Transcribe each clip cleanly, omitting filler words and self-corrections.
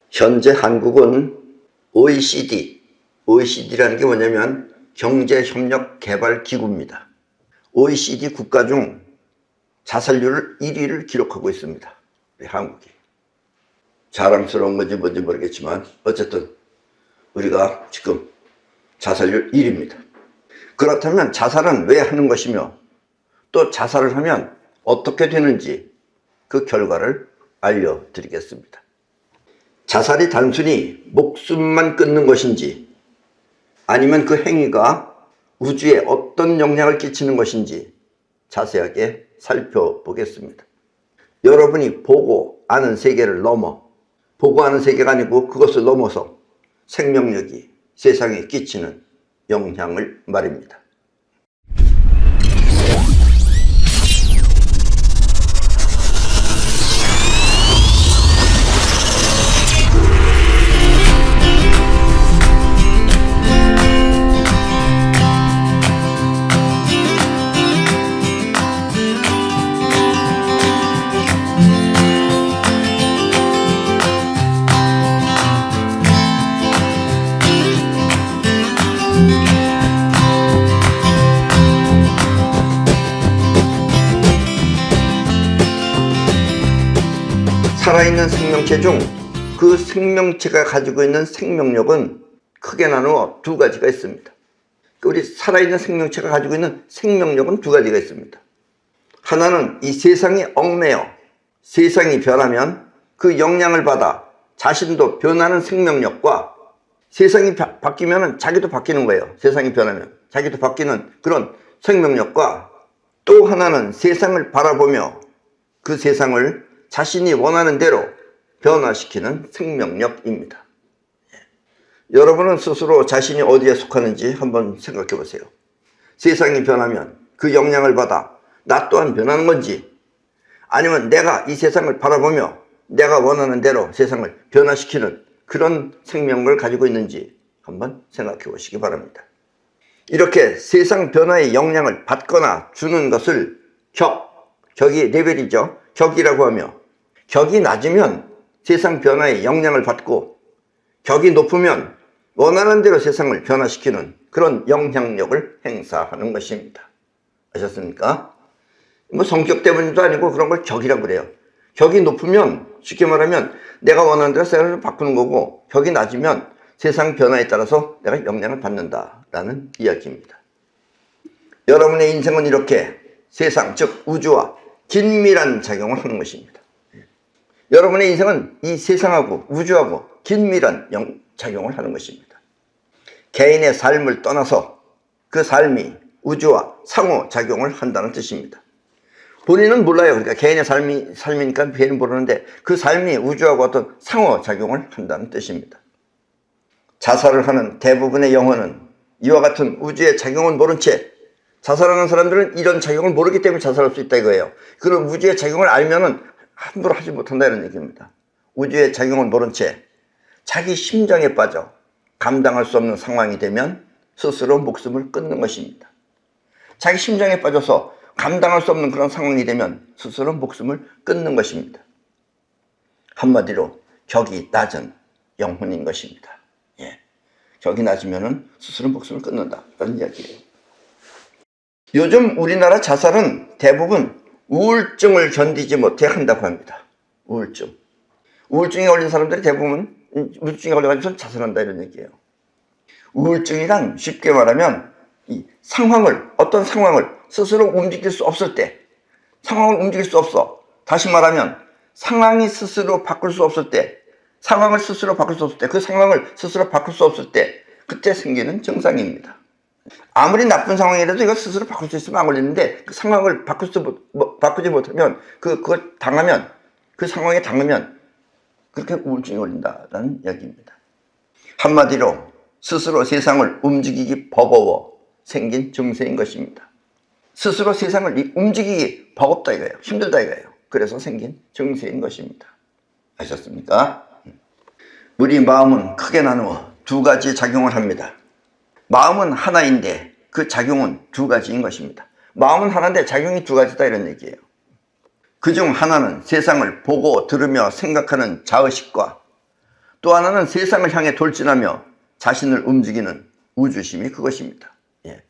현재 한국은 OECD라는 게 뭐냐면 경제협력개발기구입니다. OECD 국가 중 자살률 1위를 기록하고 있습니다. 우리 한국이. 자랑스러운 건지 뭔지 모르겠지만 어쨌든 우리가 지금 자살률 1위입니다. 그렇다면 자살은 왜 하는 것이며 또 자살을 하면 어떻게 되는지 그 결과를 알려드리겠습니다. 자살이 단순히 목숨만 끊는 것인지 아니면 그 행위가 우주에 어떤 영향을 끼치는 것인지 자세하게 살펴보겠습니다. 여러분이 보고 아는 세계를 넘어, 보고 아는 세계가 아니고 그것을 넘어서 생명력이 세상에 끼치는 영향을 말입니다. 살아있는 생명체 중 그 생명체가 가지고 있는 생명력은 크게 나누어 두 가지가 있습니다. 우리 살아있는 생명체가 가지고 있는 생명력은 두 가지가 있습니다. 하나는 이 세상에 얽매여 세상이 변하면 그 영향을 받아 자신도 변하는 생명력과 세상이 바뀌면 자기도 바뀌는 거예요. 세상이 변하면 자기도 바뀌는 그런 생명력과 또 하나는 세상을 바라보며 그 세상을 자신이 원하는 대로 변화시키는 생명력입니다. 여러분은 스스로 자신이 어디에 속하는지 한번 생각해 보세요. 세상이 변하면 그 영향을 받아 나 또한 변하는 건지 아니면 내가 이 세상을 바라보며 내가 원하는 대로 세상을 변화시키는 그런 생명을 가지고 있는지 한번 생각해 보시기 바랍니다. 이렇게 세상 변화에 영향을 받거나 주는 것을 격이 레벨이죠. 격이라고 하며 격이 낮으면 세상 변화에 영향을 받고 격이 높으면 원하는 대로 세상을 변화시키는 그런 영향력을 행사하는 것입니다. 아셨습니까? 뭐 성격 때문도 아니고 그런 걸 격이라고 그래요. 격이 높으면 쉽게 말하면 내가 원하는 대로 세상을 바꾸는 거고 격이 낮으면 세상 변화에 따라서 내가 영향을 받는다라는 이야기입니다. 여러분의 인생은 이렇게 세상 즉 우주와 긴밀한 작용을 하는 것입니다. 여러분의 인생은 이 세상하고 우주하고 긴밀한 작용을 하는 것입니다. 개인의 삶을 떠나서 그 삶이 우주와 상호작용을 한다는 뜻입니다. 본인은 몰라요. 그러니까 개인의 삶이니까 개인은 모르는데 그 삶이 우주하고 어떤 상호작용을 한다는 뜻입니다. 자살을 하는 대부분의 영혼은 이와 같은 우주의 작용을 모른 채 자살하는 사람들은 이런 작용을 모르기 때문에 자살할 수 있다 이거예요. 그런 우주의 작용을 알면은 함부로 하지 못한다 이런 얘기입니다. 우주의 작용을 모른 채 자기 심장에 빠져 감당할 수 없는 상황이 되면 스스로 목숨을 끊는 것입니다. 자기 심장에 빠져서 감당할 수 없는 그런 상황이 되면 스스로 목숨을 끊는 것입니다. 한마디로 격이 낮은 영혼인 것입니다. 격이 낮으면 스스로 목숨을 끊는다 이런 이야기예요. 요즘 우리나라 자살은 대부분 우울증을 견디지 못해 한다고 합니다. 우울증에 걸린 사람들이 대부분 우울증에 걸려가지고 자살한다 이런 얘기예요. 우울증이란 쉽게 말하면 이 어떤 상황을 스스로 움직일 수 없을 때, 상황을 움직일 수 없어. 다시 말하면 상황이 스스로 바꿀 수 없을 때, 상황을 스스로 바꿀 수 없을 때, 그 상황을 스스로 바꿀 수 없을 때 그때 생기는 증상입니다. 아무리 나쁜 상황이라도 이거 스스로 바꿀 수 있으면 안 걸리는데 그 상황을 바꾸지 못하면 그걸 당하면 그 상황에 당하면 그렇게 우울증이 걸린다라는 이야기입니다. 한마디로 스스로 세상을 움직이기 버거워 생긴 증세인 것입니다. 스스로 세상을 움직이기 버겁다 이거예요. 힘들다 이거예요. 그래서 생긴 증세인 것입니다. 아셨습니까? 우리 마음은 크게 나누어 두 가지 작용을 합니다. 마음은 하나인데 그 작용은 두 가지인 것입니다. 마음은 하나인데 작용이 두 가지다 이런 얘기예요. 그중 하나는 세상을 보고 들으며 생각하는 자의식과 또 하나는 세상을 향해 돌진하며 자신을 움직이는 우주심이 그것입니다. 예.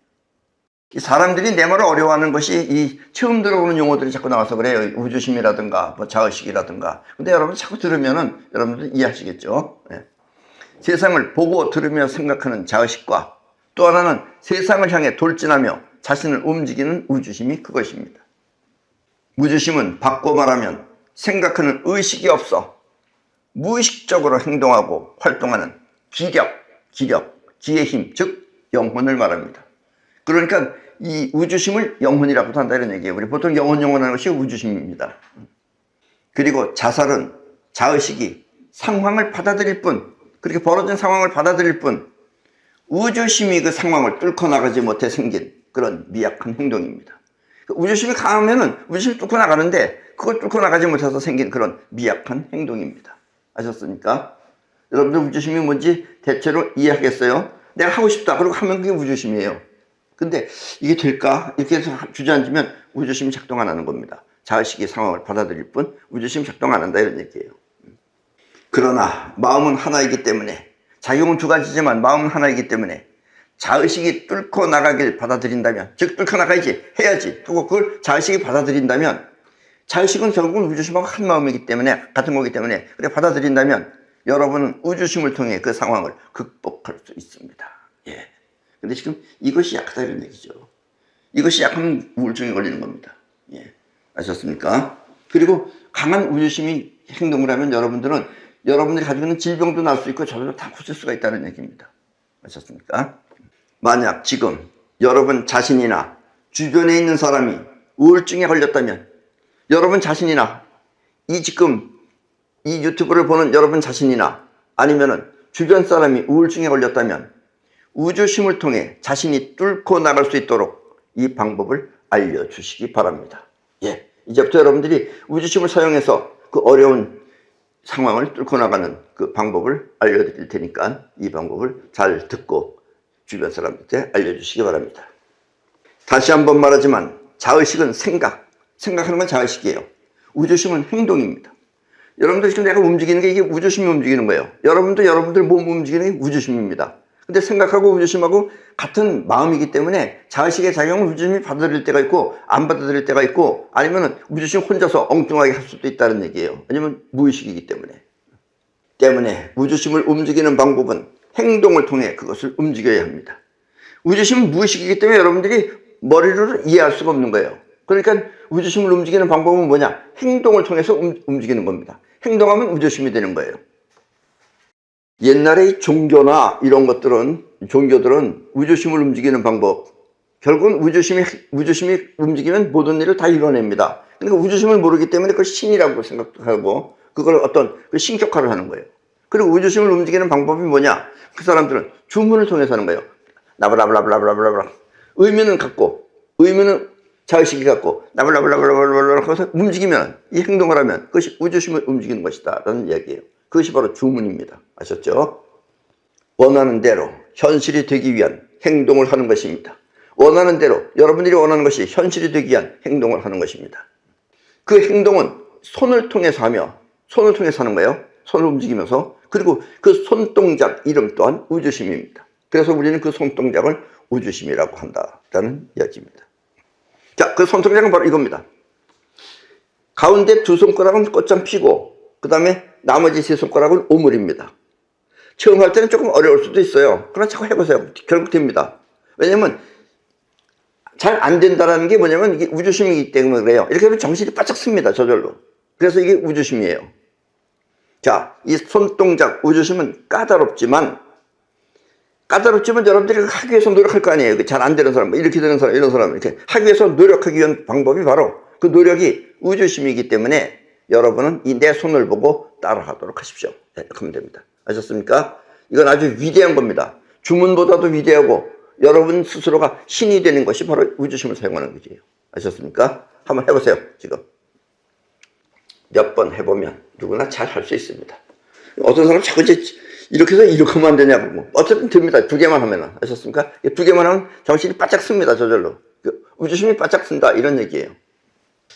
이 사람들이 내 말을 어려워하는 것이 이 처음 들어보는 용어들이 자꾸 나와서 그래요. 우주심이라든가 뭐 자의식이라든가. 근데 여러분 자꾸 들으면은 여러분들 이해하시겠죠. 예. 세상을 보고 들으며 생각하는 자의식과 또 하나는 세상을 향해 돌진하며 자신을 움직이는 우주심이 그것입니다. 우주심은 바꿔 말하면 생각하는 의식이 없어 무의식적으로 행동하고 활동하는 기력, 기의 힘, 즉 영혼을 말합니다. 그러니까 이 우주심을 영혼이라고도 한다 이런 얘기예요. 우리 보통 영혼하는 것이 우주심입니다. 그리고 자살은 자의식이 상황을 받아들일 뿐, 그렇게 벌어진 상황을 받아들일 뿐 우주심이 그 상황을 뚫고 나가지 못해 생긴 그런 미약한 행동입니다. 우주심이 강하면은 우주심이 뚫고 나가는데 그걸 뚫고 나가지 못해서 생긴 그런 미약한 행동입니다. 아셨습니까? 여러분들 우주심이 뭔지 대체로 이해하겠어요? 내가 하고 싶다 그러고 하면 그게 우주심이에요. 근데 이게 될까? 이렇게 해서 주저앉으면 우주심이 작동 안 하는 겁니다. 자의식이 상황을 받아들일 뿐 우주심이 작동 안 한다 이런 얘기예요. 그러나 마음은 하나이기 때문에 작용은 두 가지지만 마음은 하나이기 때문에 자의식이 뚫고 나가길 받아들인다면, 즉 뚫고 나가야지 해야지 하고 그걸 자의식이 받아들인다면, 자의식은 결국은 우주심하고 한 마음이기 때문에 같은 거기 때문에 그래 받아들인다면 여러분은 우주심을 통해 그 상황을 극복할 수 있습니다. 예. 근데 지금 이것이 약하다 이런 얘기죠. 이것이 약하면 우울증에 걸리는 겁니다. 예. 아셨습니까? 그리고 강한 우주심이 행동을 하면 여러분들이 가지고 있는 질병도 날 수 있고 저절로 다 고칠 수가 있다는 얘기입니다. 아셨습니까? 만약 지금 여러분 자신이나 주변에 있는 사람이 우울증에 걸렸다면 여러분 자신이나 지금 이 유튜브를 보는 여러분 자신이나 아니면은 주변 사람이 우울증에 걸렸다면 우주심을 통해 자신이 뚫고 나갈 수 있도록 이 방법을 알려주시기 바랍니다. 예, 이제부터 여러분들이 우주심을 사용해서 그 어려운 상황을 뚫고 나가는 그 방법을 알려드릴 테니까 이 방법을 잘 듣고 주변 사람들한테 알려주시기 바랍니다. 다시 한번 말하지만 자의식은 생각하는 건 자의식이에요. 우주심은 행동입니다. 여러분들 지금 내가 움직이는 게 이게 우주심이 움직이는 거예요. 여러분들 몸 움직이는 게 우주심입니다. 근데 생각하고 우주심하고 같은 마음이기 때문에 자의식의 작용을 우주심이 받아들일 때가 있고 안 받아들일 때가 있고 아니면 우주심 혼자서 엉뚱하게 할 수도 있다는 얘기예요. 왜냐면 무의식이기 때문에 우주심을 움직이는 방법은 행동을 통해 그것을 움직여야 합니다. 우주심은 무의식이기 때문에 여러분들이 머리로 이해할 수가 없는 거예요. 그러니까 우주심을 움직이는 방법은 뭐냐? 행동을 통해서 움직이는 겁니다. 행동하면 우주심이 되는 거예요. 옛날에 종교나 이런 종교들은 우주심을 움직이는 방법, 결국은 우주심이 움직이면 모든 일을 다 이뤄냅니다. 그러니까 우주심을 모르기 때문에 그걸 신이라고 생각하고 그걸 어떤 신격화를 하는 거예요. 그리고 우주심을 움직이는 방법이 뭐냐? 그 사람들은 주문을 통해서 하는 거예요. 나블라블라블라블라블라. 의미는 자의식이 갖고 나블라블라블라블라 하면서 움직이면 이 행동을 하면 그것이 우주심을 움직이는 것이다 라는 이야기예요. 그것이 바로 주문입니다. 아셨죠? 원하는 대로 현실이 되기 위한 행동을 하는 것입니다. 원하는 대로 여러분들이 원하는 것이 현실이 되기 위한 행동을 하는 것입니다. 그 행동은 손을 통해서 하는 거예요. 손을 움직이면서. 그리고 그 손동작 이름 또한 우주심입니다. 그래서 우리는 그 손동작을 우주심이라고 한다라는 이야기입니다. 자, 그 손동작은 바로 이겁니다. 가운데 두 손가락은 꽃장 피고 그 다음에 나머지 세 손가락은 오물입니다. 처음 할 때는 조금 어려울 수도 있어요. 그러나 자꾸 해보세요. 결국 됩니다. 왜냐면 잘 안 된다는 게 뭐냐면 이게 우주심이기 때문에 그래요. 이렇게 하면 정신이 바짝 씁니다. 저절로. 그래서 이게 우주심이에요. 자, 이 손동작 우주심은 까다롭지만 여러분들이 하기 위해서 노력할 거 아니에요. 잘 안 되는 사람, 이렇게 되는 사람, 이런 사람 이렇게 하기 위해서 노력하기 위한 방법이 바로 그 노력이 우주심이기 때문에 여러분은 이 내 손을 보고 따라하도록 하십시오. 이렇게 하면 됩니다. 아셨습니까? 이건 아주 위대한 겁니다. 주문보다도 위대하고 여러분 스스로가 신이 되는 것이 바로 우주심을 사용하는 거지요. 아셨습니까? 한번 해보세요. 지금 몇 번 해보면 누구나 잘 할 수 있습니다. 어떤 사람 자꾸 이렇게 해서 이렇게 하면 안 되냐고. 어쨌든 됩니다. 2개만 하면은. 아셨습니까? 2개만 하면 정신이 바짝 씁니다. 저절로. 우주심이 바짝 쓴다. 이런 얘기예요.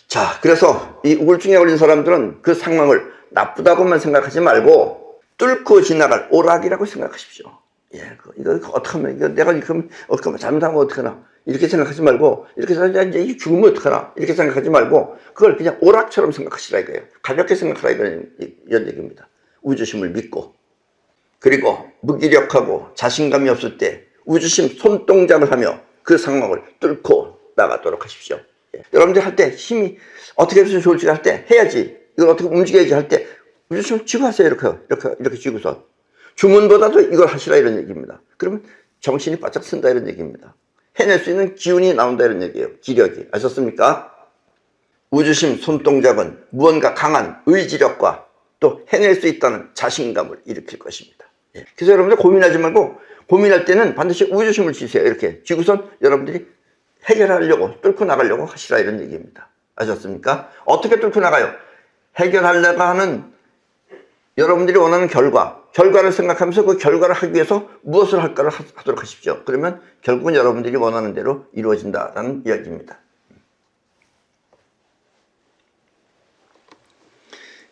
자, 그래서 이 우울증에 걸린 사람들은 그 상황을 나쁘다고만 생각하지 말고 뚫고 지나갈 오락이라고 생각하십시오. 예, 이거 어떡하면, 이거 내가 이거 어떡하면, 잘못하면 어떡하나. 이렇게 생각하지 말고, 이렇게 생각하지, 이제 죽으면 어떡하나. 이렇게 생각하지 말고, 그걸 그냥 오락처럼 생각하시라 이거예요. 가볍게 생각하라 이런 얘기입니다. 우주심을 믿고, 그리고 무기력하고 자신감이 없을 때 우주심 손동작을 하며 그 상황을 뚫고 나가도록 하십시오. 예. 여러분들 할 때 힘이 어떻게 해서 좋을지 할 때 해야지. 이걸 어떻게 움직여야지 할 때 우주심을 쥐고 하세요. 이렇게 쥐고서. 주문보다도 이걸 하시라 이런 얘기입니다. 그러면 정신이 바짝 쓴다 이런 얘기입니다. 해낼 수 있는 기운이 나온다 이런 얘기예요. 기력이. 아셨습니까? 우주심 손동작은 무언가 강한 의지력과 또 해낼 수 있다는 자신감을 일으킬 것입니다. 예. 그래서 여러분들 고민하지 말고 고민할 때는 반드시 우주심을 쥐세요. 이렇게 쥐고선 여러분들이 해결하려고 뚫고 나가려고 하시라 이런 얘기입니다. 아셨습니까? 어떻게 뚫고 나가요? 해결하려고 하는 여러분들이 원하는 결과를 생각하면서 그 결과를 하기 위해서 무엇을 할까를 하도록 하십시오. 그러면 결국은 여러분들이 원하는 대로 이루어진다라는 이야기입니다.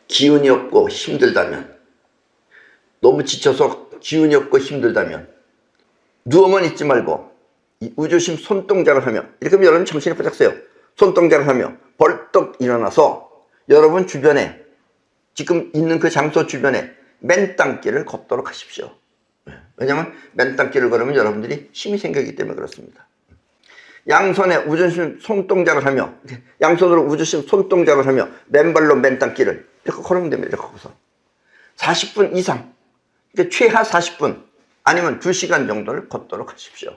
기운이 없고 힘들다면, 너무 지쳐서 기운이 없고 힘들다면 누워만 있지 말고 이 우주심 손동작을 하며, 이렇게 하면 여러분 정신이 바짝 서요. 손동작을 하며 벌떡 일어나서 여러분 주변에, 지금 있는 그 장소 주변에 맨땅길을 걷도록 하십시오. 왜냐하면 맨땅길을 걸으면 여러분들이 힘이 생기기 때문에 그렇습니다. 양손에 우주심 손동작을 하며, 양손으로 우주심 손동작을 하며 맨발로 맨땅길을 이렇게 걸으면 됩니다. 이렇게 걷고서 40분 이상, 그러니까 최하 40분 아니면 2시간 정도를 걷도록 하십시오.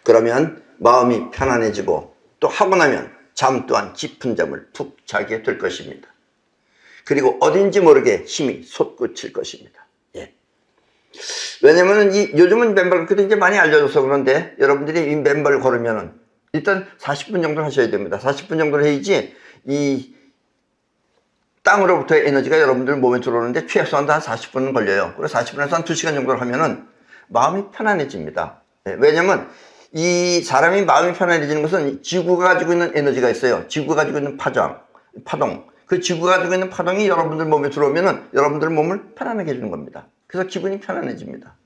그러면 마음이 편안해지고 또 하고 나면 잠 또한 깊은 잠을 푹 자게 될 것입니다. 그리고 어딘지 모르게 힘이 솟구칠 것입니다. 예. 왜냐면 요즘은 맨발 걷기도 이제 많이 알려져서 그런데 여러분들이 이 맨발을 걸으면은 일단 40분 정도 하셔야 됩니다. 40분 정도를 해야지 이 땅으로부터의 에너지가 여러분들 몸에 들어오는데 최소한 한 40분은 걸려요. 그래서 40분에서 한 2시간 정도를 하면은 마음이 편안해집니다. 예. 왜냐면 이 사람이 마음이 편안해지는 것은 지구가 가지고 있는 에너지가 있어요. 지구가 가지고 있는 파동. 그 지구가 가지고 있는 파동이 여러분들 몸에 들어오면은 여러분들 몸을 편안하게 해주는 겁니다. 그래서 기분이 편안해집니다.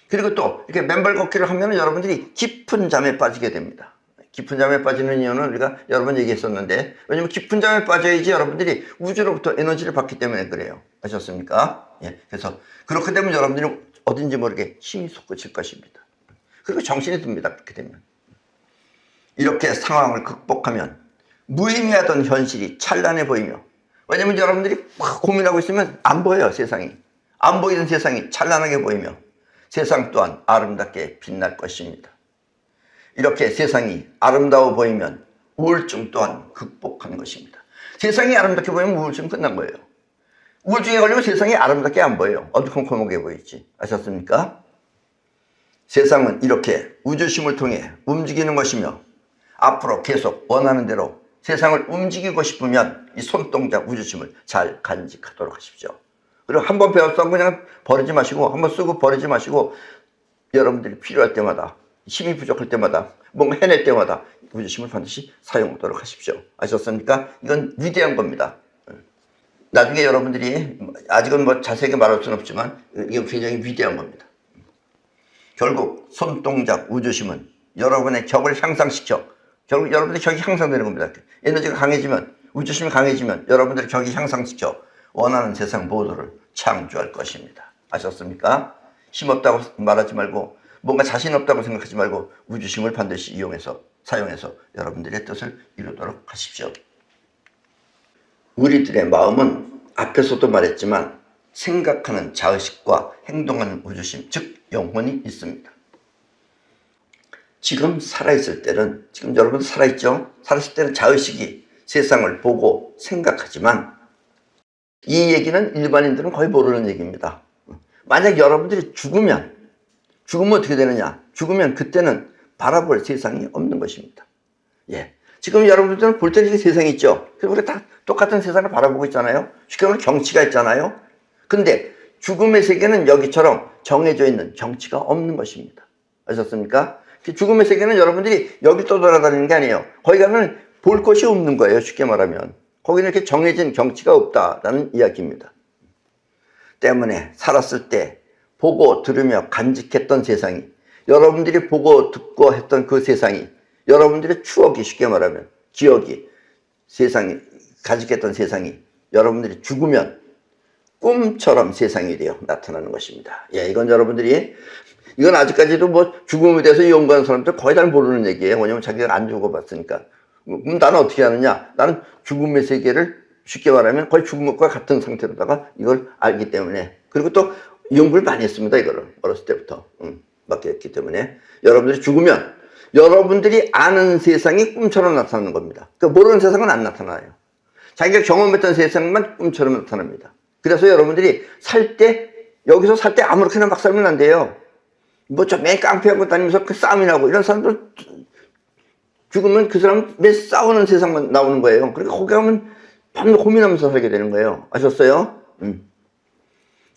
그리고 또 이렇게 맨발 걷기를 하면은 여러분들이 깊은 잠에 빠지게 됩니다. 깊은 잠에 빠지는 이유는 우리가 여러 번 얘기했었는데, 왜냐면 깊은 잠에 빠져야지 여러분들이 우주로부터 에너지를 받기 때문에 그래요. 아셨습니까? 예. 그래서 그렇게 되면 여러분들이 어딘지 모르게 힘이 솟구칠 것입니다. 그리고 정신이 듭니다. 그렇게 되면. 이렇게 상황을 극복하면 무의미하던 현실이 찬란해 보이며, 왜냐면 여러분들이 막 고민하고 있으면 안 보여요. 세상이. 안 보이는 세상이 찬란하게 보이며 세상 또한 아름답게 빛날 것입니다. 이렇게 세상이 아름다워 보이면 우울증 또한 극복하는 것입니다. 세상이 아름답게 보이면 우울증은 끝난 거예요. 우울증에 걸리면 세상이 아름답게 안 보여요. 어두컴컴하게 보이지. 아셨습니까? 세상은 이렇게 우주심을 통해 움직이는 것이며 앞으로 계속 원하는 대로 세상을 움직이고 싶으면 이 손동작 우주심을 잘 간직하도록 하십시오. 그리고 한번 배웠다고 그냥 버리지 마시고, 한번 쓰고 버리지 마시고, 여러분들이 필요할 때마다, 힘이 부족할 때마다, 뭔가 해낼 때마다 우주심을 반드시 사용하도록 하십시오. 아셨습니까? 이건 위대한 겁니다. 나중에 여러분들이, 아직은 뭐 자세하게 말할 수는 없지만 이게 굉장히 위대한 겁니다. 결국 손동작 우주심은 여러분의 격을 향상시켜, 결국 여러분들의 격이 향상되는 겁니다. 에너지가 강해지면, 우주심이 강해지면 여러분들의 격이 향상시켜 원하는 세상 모두를 창조할 것입니다. 아셨습니까? 힘없다고 말하지 말고, 뭔가 자신 없다고 생각하지 말고 우주심을 반드시 이용해서, 사용해서 여러분들의 뜻을 이루도록 하십시오. 우리들의 마음은 앞에서도 말했지만 생각하는 자의식과 행동하는 우주심, 즉 영혼이 있습니다. 지금 살아있을 때는, 지금 여러분도 살아있죠? 살아있을 때는 자의식이 세상을 보고 생각하지만 이 얘기는 일반인들은 거의 모르는 얘기입니다. 만약 여러분들이 죽으면 어떻게 되느냐? 죽으면 그때는 바라볼 세상이 없는 것입니다. 예. 지금 여러분들은 볼 때는 세상이 있죠? 그래서 우리 다 똑같은 세상을 바라보고 있잖아요? 쉽게 말하면 경치가 있잖아요? 근데 죽음의 세계는 여기처럼 정해져 있는 경치가 없는 것입니다. 아셨습니까? 죽음의 세계는 여러분들이 여기 떠돌아다니는 게 아니에요. 거기 가면 볼 것이 없는 거예요. 쉽게 말하면. 거기는 이렇게 정해진 경치가 없다라는 이야기입니다. 때문에 살았을 때 보고 들으며 간직했던 세상이, 여러분들이 보고 듣고 했던 그 세상이, 여러분들의 추억이, 쉽게 말하면 기억이, 세상이 간직했던 세상이 여러분들이 죽으면 꿈처럼 세상이 되어 나타나는 것입니다. 예, 이건 여러분들이, 이건 아직까지도 뭐 죽음에 대해서 연구하는 사람들 거의 다 모르는 얘기예요. 왜냐면 자기가 안 죽어봤으니까. 그럼 나는 어떻게 하느냐? 나는 죽음의 세계를, 쉽게 말하면 거의 죽은 것과 같은 상태로다가 이걸 알기 때문에, 그리고 또 연구를 많이 했습니다. 이거를 어렸을 때부터 맡겼기 때문에, 여러분들이 죽으면 여러분들이 아는 세상이 꿈처럼 나타나는 겁니다. 그러니까 모르는 세상은 안 나타나요. 자기가 경험했던 세상만 꿈처럼 나타납니다. 그래서 여러분들이 살 때, 여기서 살 때 아무렇게나 막 살면 안 돼요. 뭐 저 맨 깡패하고 다니면서 그 싸움이 나고 이런 사람들 죽으면 그 사람 매 싸우는 세상만 나오는 거예요. 그러니까 거기 가면 밤 고민하면서 살게 되는 거예요. 아셨어요?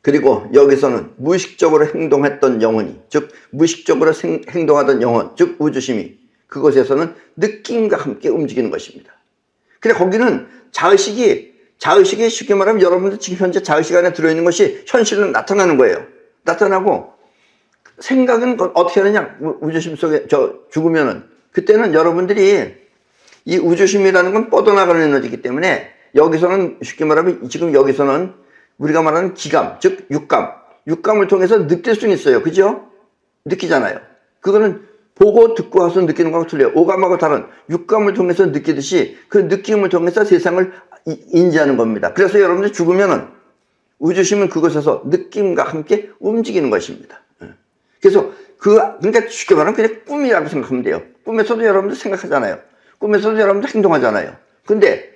그리고 여기서는 무의식적으로 행동했던 영혼이, 즉 무의식적으로 행동하던 영혼, 즉 우주심이 그곳에서는 느낌과 함께 움직이는 것입니다. 근데 거기는 자의식이 쉽게 말하면 여러분들 지금 현재 자의식 안에 들어있는 것이 현실로 나타나는 거예요. 나타나고, 생각은 어떻게 하느냐? 우주심 속에 죽으면은, 그때는 여러분들이 이 우주심이라는 건 뻗어나가는 에너지이기 때문에, 여기서는 쉽게 말하면 지금 여기서는 우리가 말하는 기감, 즉 육감을 통해서 느낄 수는 있어요. 그죠? 느끼잖아요. 그거는 보고 듣고 와서 느끼는 거하고 틀려요. 오감하고 다른 육감을 통해서 느끼듯이 그 느낌을 통해서 세상을 인지하는 겁니다. 그래서 여러분들 죽으면은 우주심은 그것에서 느낌과 함께 움직이는 것입니다. 그래서 그러니까 쉽게 말하면 그냥 꿈이라고 생각하면 돼요. 꿈에서도 여러분들 생각하잖아요. 꿈에서도 여러분들 행동하잖아요. 근데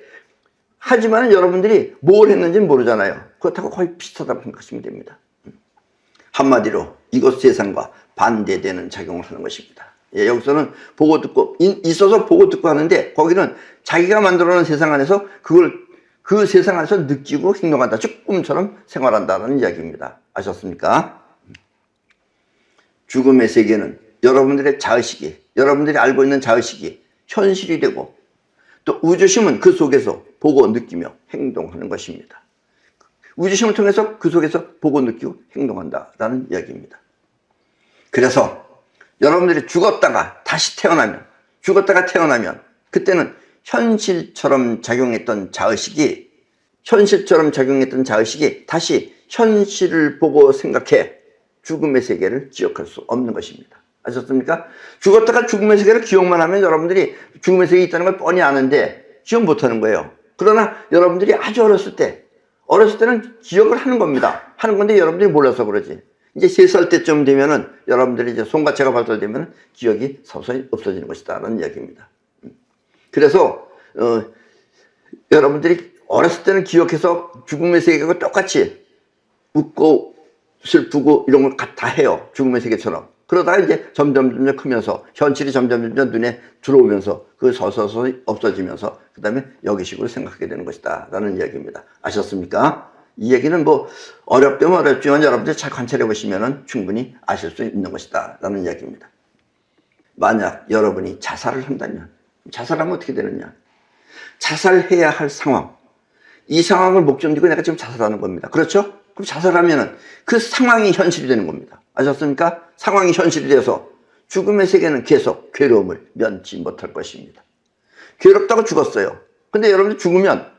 하지만 여러분들이 뭘 했는지는 모르잖아요. 그렇다고 거의 비슷하다고 생각하시면 됩니다. 한마디로 이곳 세상과 반대되는 작용을 하는 것입니다. 예, 여기서는 보고 듣고, 있어서 보고 듣고 하는데, 거기는 자기가 만들어놓은 세상 안에서 그 세상 안에서 느끼고 행동한다. 즉 꿈처럼 생활한다는 이야기입니다. 아셨습니까? 죽음의 세계는 여러분들의 자의식이, 여러분들이 알고 있는 자의식이 현실이 되고, 또 우주심은 그 속에서 보고 느끼며 행동하는 것입니다. 우주심을 통해서 그 속에서 보고 느끼고 행동한다라는 이야기입니다. 그래서 여러분들이 죽었다가 태어나면 그때는 현실처럼 작용했던 자의식이 다시 현실을 보고 생각해 죽음의 세계를 기억할 수 없는 것입니다. 아셨습니까? 죽었다가 죽음의 세계를 기억만 하면 여러분들이 죽음의 세계에 있다는 걸 뻔히 아는데 기억 못하는 거예요. 그러나 여러분들이 아주 어렸을 때는 기억을 하는 겁니다. 하는 건데 여러분들이 몰라서 그러지. 이제 3살 때쯤 되면은 여러분들이 이제 손가체가 발달되면 기억이 서서히 없어지는 것이다 라는 이야기입니다. 그래서 여러분들이 어렸을 때는 기억해서 죽음의 세계가 똑같이 웃고 슬프고 이런 걸 다 해요. 죽음의 세계처럼. 그러다가 이제 점점 크면서 현실이 점점 눈에 들어오면서 그 서서히 없어지면서 그 다음에 여기식으로 생각하게 되는 것이다 라는 이야기입니다. 아셨습니까? 이 얘기는 뭐 어렵다면 어렵지만 여러분들이 잘 관찰해 보시면 충분히 아실 수 있는 것이다 라는 이야기입니다. 만약 여러분이 자살을 한다면, 자살하면 어떻게 되느냐? 자살해야 할 상황, 이 상황을 목전 두고 내가 지금 자살하는 겁니다. 그렇죠? 그럼 자살하면은 그 상황이 현실이 되는 겁니다. 아셨습니까? 상황이 현실이 돼서 죽음의 세계는 계속 괴로움을 면치 못할 것입니다. 괴롭다고 죽었어요. 근데 여러분들 죽으면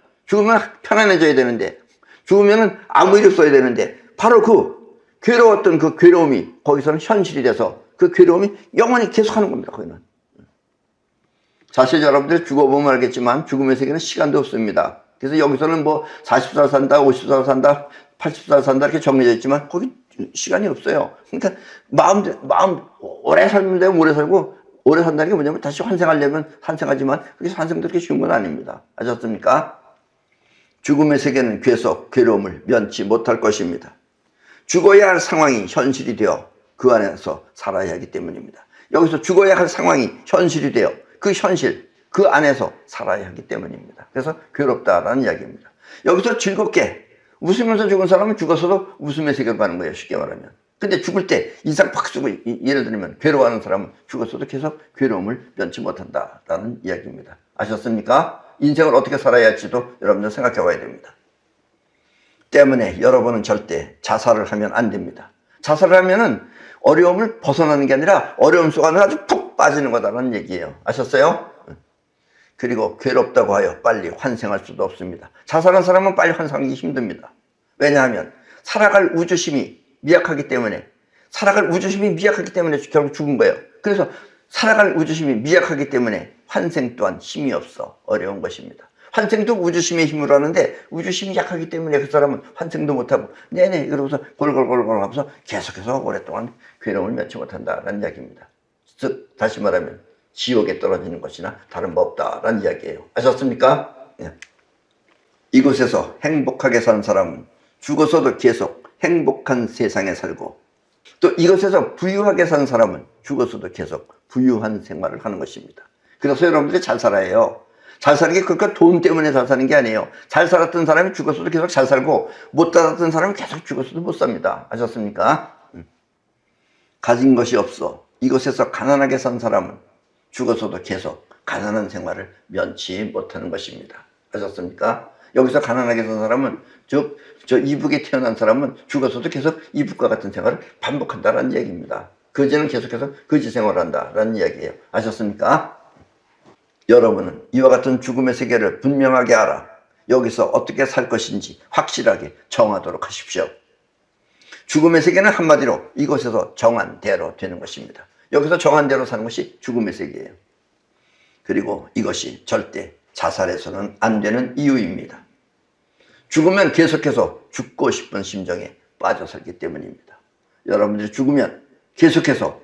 편안해져야 되는데, 죽으면은 아무 일 없어야 되는데, 바로 그 괴로웠던 그 괴로움이 거기서는 현실이 돼서 그 괴로움이 영원히 계속 하는 겁니다. 거기는. 사실 여러분들 죽어보면 알겠지만 죽음의 세계는 시간도 없습니다. 그래서 여기서는 뭐 40살 산다, 50살 산다, 80살 산다 이렇게 정해져 있지만 거기 시간이 없어요. 그러니까 마음 오래 살면 되면 오래 살고, 오래 산다는 게 뭐냐면 다시 환생하려면 환생하지만 그게 환생도 그렇게 쉬운 건 아닙니다. 아셨습니까? 죽음의 세계는 계속 괴로움을 면치 못할 것입니다. 죽어야 할 상황이 현실이 되어 그 안에서 살아야 하기 때문입니다. 여기서 죽어야 할 상황이 현실이 되어 그 현실, 그 안에서 살아야 하기 때문입니다. 그래서 괴롭다라는 이야기입니다. 여기서 즐겁게 웃으면서 죽은 사람은 죽어서도 웃음의 세계로 가는 거예요. 쉽게 말하면. 근데 죽을 때 인상 팍 쓰고, 예를 들면 괴로워하는 사람은 죽어서도 계속 괴로움을 면치 못한다라는 이야기입니다. 아셨습니까? 인생을 어떻게 살아야 할지도 여러분들 생각해 봐야 됩니다. 때문에 여러분은 절대 자살을 하면 안 됩니다. 자살을 하면은 어려움을 벗어나는 게 아니라 어려움 속 안에 아주 푹 빠지는 거다라는 얘기예요. 아셨어요? 그리고 괴롭다고 하여 빨리 환생할 수도 없습니다. 자살한 사람은 빨리 환생하기 힘듭니다. 왜냐하면 살아갈 우주심이 미약하기 때문에 결국 죽은 거예요. 그래서 살아갈 우주심이 미약하기 때문에 환생 또한 힘이 없어 어려운 것입니다. 환생도 우주심의 힘으로 하는데 우주심이 약하기 때문에 그 사람은 환생도 못하고 네네 그러고서 골골골골 하면서 계속해서 오랫동안 괴로움을 면치 못한다라는 이야기입니다. 즉 다시 말하면 지옥에 떨어지는 것이나 다른 법 없다라는 이야기예요. 아셨습니까? 네. 이곳에서 행복하게 산 사람은 죽어서도 계속 행복한 세상에 살고, 또 이곳에서 부유하게 산 사람은 죽어서도 계속 부유한 생활을 하는 것입니다. 그래서 여러분들이 잘 살아야 해요. 잘 사는 게 그러니까 돈 때문에 잘 사는 게 아니에요. 잘 살았던 사람이 죽어서도 계속 잘 살고, 못 살았던 사람이 계속 죽어서도 못 삽니다. 아셨습니까? 가진 것이 없어 이곳에서 가난하게 산 사람은 죽어서도 계속 가난한 생활을 면치 못하는 것입니다. 아셨습니까? 여기서 가난하게 산 사람은 저 이북에 태어난 사람은 죽어서도 계속 이북과 같은 생활을 반복한다라는 얘기입니다. 거지는 계속해서 거지 생활을 한다라는 이야기예요. 아셨습니까? 여러분은 이와 같은 죽음의 세계를 분명하게 알아 여기서 어떻게 살 것인지 확실하게 정하도록 하십시오. 죽음의 세계는 한마디로 이곳에서 정한 대로 되는 것입니다. 여기서 정한 대로 사는 것이 죽음의 세계예요. 그리고 이것이 절대 자살해서는 안 되는 이유입니다. 죽으면 계속해서 죽고 싶은 심정에 빠져 살기 때문입니다. 여러분들이 죽으면 계속해서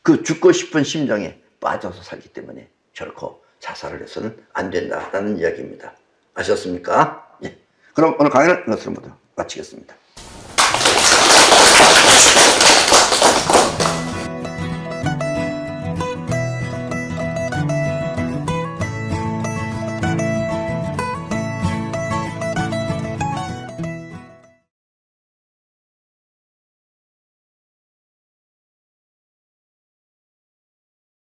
그 죽고 싶은 심정에 빠져서 살기 때문에 결코 자살을 해서는 안 된다라는 이야기입니다. 아셨습니까? 예. 그럼 오늘 강의는 이것으로 모두 마치겠습니다.